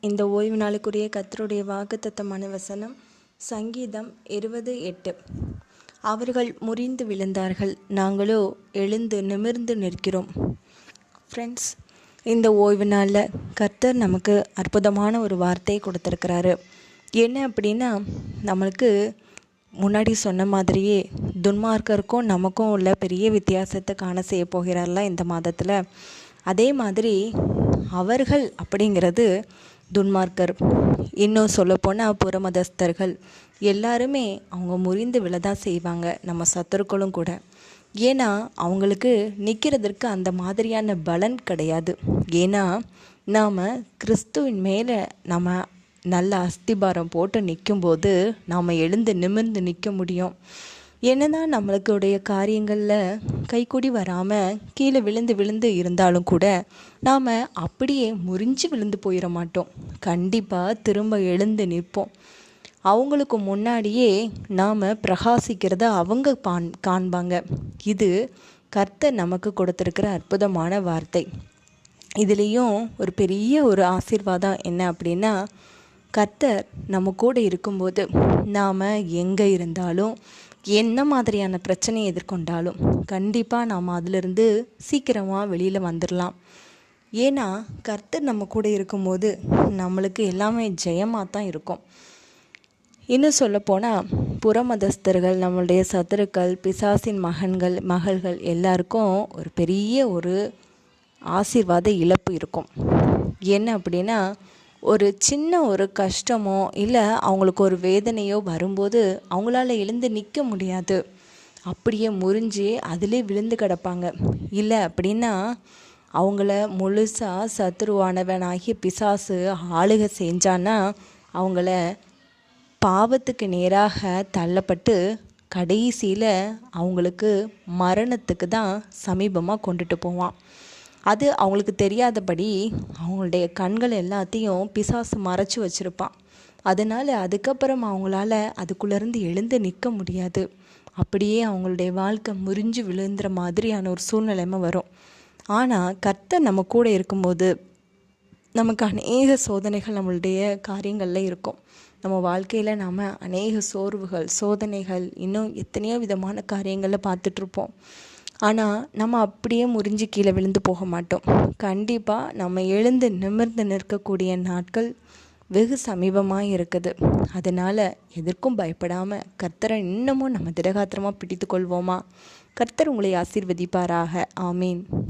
இந்த ஓய்வு நாளுக்குரிய கர்த்தருடைய வாக்குத்தத்தமான வசனம் சங்கீதம் 20:8. அவர்கள் முறிந்து விழுந்தார்கள், நாங்களோ எழுந்து நிமிர்ந்து நிற்கிறோம். ஃப்ரெண்ட்ஸ், இந்த ஓய்வு நாளில் கர்த்தர் நமக்கு அற்புதமான ஒரு வார்த்தை கொடுத்துருக்கிறாரு. என்ன அப்படின்னா, நம்மளுக்கு முன்னாடி சொன்ன மாதிரியே துன்மார்க்கருக்கும் நமக்கும் உள்ள பெரிய வித்தியாசத்தை காண செய்ய போகிறார்ல இந்த மாதத்தில். அதே மாதிரி அவர்கள் அப்படிங்கிறது துன்மார்க்கர், இன்னும் சொல்லப்போனால் புறமதஸ்தர்கள் எல்லாருமே அவங்க முறிந்து விழதான் செய்வாங்க, நம்ம சத்துருக்களும் கூட. ஏன்னா அவங்களுக்கு நிற்கிறதுக்கு அந்த மாதிரியான பலன் கிடையாது. ஏன்னா நாம் கிறிஸ்துவின் மேலே நம்ம நல்ல அஸ்திபாரம் போட்டு நிற்கும்போது நாம் எழுந்து நிமிர்ந்து நிற்க முடியும். என்னதான் நம்மளுக்குடைய காரியங்களில் கைக்கூடி வராமல் கீழே விழுந்து விழுந்து இருந்தாலும் கூட நாம் அப்படியே முறிஞ்சு விழுந்து போயிட மாட்டோம். கண்டிப்பாக திரும்ப எழுந்து நிற்போம். அவங்களுக்கு முன்னாடியே நாம் பிரகாசிக்கிறத அவங்க காண்பாங்க. இது கர்த்தர் நமக்கு கொடுத்துருக்கிற அற்புதமான வார்த்தை. இதுலேயும் ஒரு பெரிய ஒரு ஆசீர்வாதம் என்ன அப்படின்னா, கர்த்தர் நம்ம கூட இருக்கும்போது நாம் எங்கே இருந்தாலும் என்ன மாதிரியான பிரச்சனையை எதிர்கொண்டாலும் கண்டிப்பாக நாம் அதிலிருந்து சீக்கிரமாக வெளியில் வந்துடலாம். ஏன்னா கர்த்தர் நம்ம கூட இருக்கும்போது நம்மளுக்கு எல்லாமே ஜெயமாக தான் இருக்கும். இன்னும் சொல்லப்போனால் புறமதஸ்தர்கள், நம்மளுடைய சத்துருக்கள், பிசாசின் மகள்கள் எல்லாருக்கும் ஒரு பெரிய ஒரு ஆசீர்வாத இழப்பு இருக்கும். என்ன அப்படின்னா, ஒரு சின்ன ஒரு கஷ்டமோ இல்லை அவங்களுக்கு ஒரு வேதனையோ வரும்போது அவங்களால எழுந்து நிற்க முடியாது. அப்படியே முறிஞ்சு அதிலே விழுந்து கிடப்பாங்க. இல்லை அப்படின்னா அவங்கள முழுசாக சத்துருவானவனாகிய பிசாசு ஆளுகை செஞ்சான்னா அவங்கள பாவத்துக்கு நேராக தள்ளப்பட்டு கடைசியில் அவங்களுக்கு மரணத்துக்கு தான் சமீபமாக கொண்டுட்டு போவான். அது அவங்களுக்கு தெரியாதபடி அவங்களுடைய கண்கள் எல்லாத்தையும் பிசாசு மறைச்சி வச்சுருப்பான். அதனால் அதுக்கப்புறம் அவங்களால அதுக்குள்ளேருந்து எழுந்து நிற்க முடியாது. அப்படியே அவங்களுடைய வாழ்க்கை முறிஞ்சு விழுந்துற மாதிரியான ஒரு சூழ்நிலைமை வரும். ஆனால் கர்த்தர் நம்ம கூட இருக்கும்போது நமக்கு அநேக சோதனைகள் நம்மளுடைய காரியங்களில் இருக்கும். நம்ம வாழ்க்கையில் நாம் அநேக சோர்வுகள், சோதனைகள், இன்னும் எத்தனையோ விதமான காரியங்களில் பார்த்துட்ருப்போம். ஆனால் நம்ம அப்படியே முறிஞ்சு கீழே விழுந்து போக மாட்டோம். கண்டிப்பாக நம்ம எழுந்து நிமிர்ந்து நிற்கக்கூடிய நாட்கள் வெகு சமீபமாக இருக்குது. அதனால் எதற்கும் பயப்படாமல் கர்த்தரை இன்னமும் நம்ம திடகாத்திரமாக பிடித்து கொள்வோமா? கர்த்தர் உங்களை ஆசீர்வதிப்பாராக. ஆமீன்.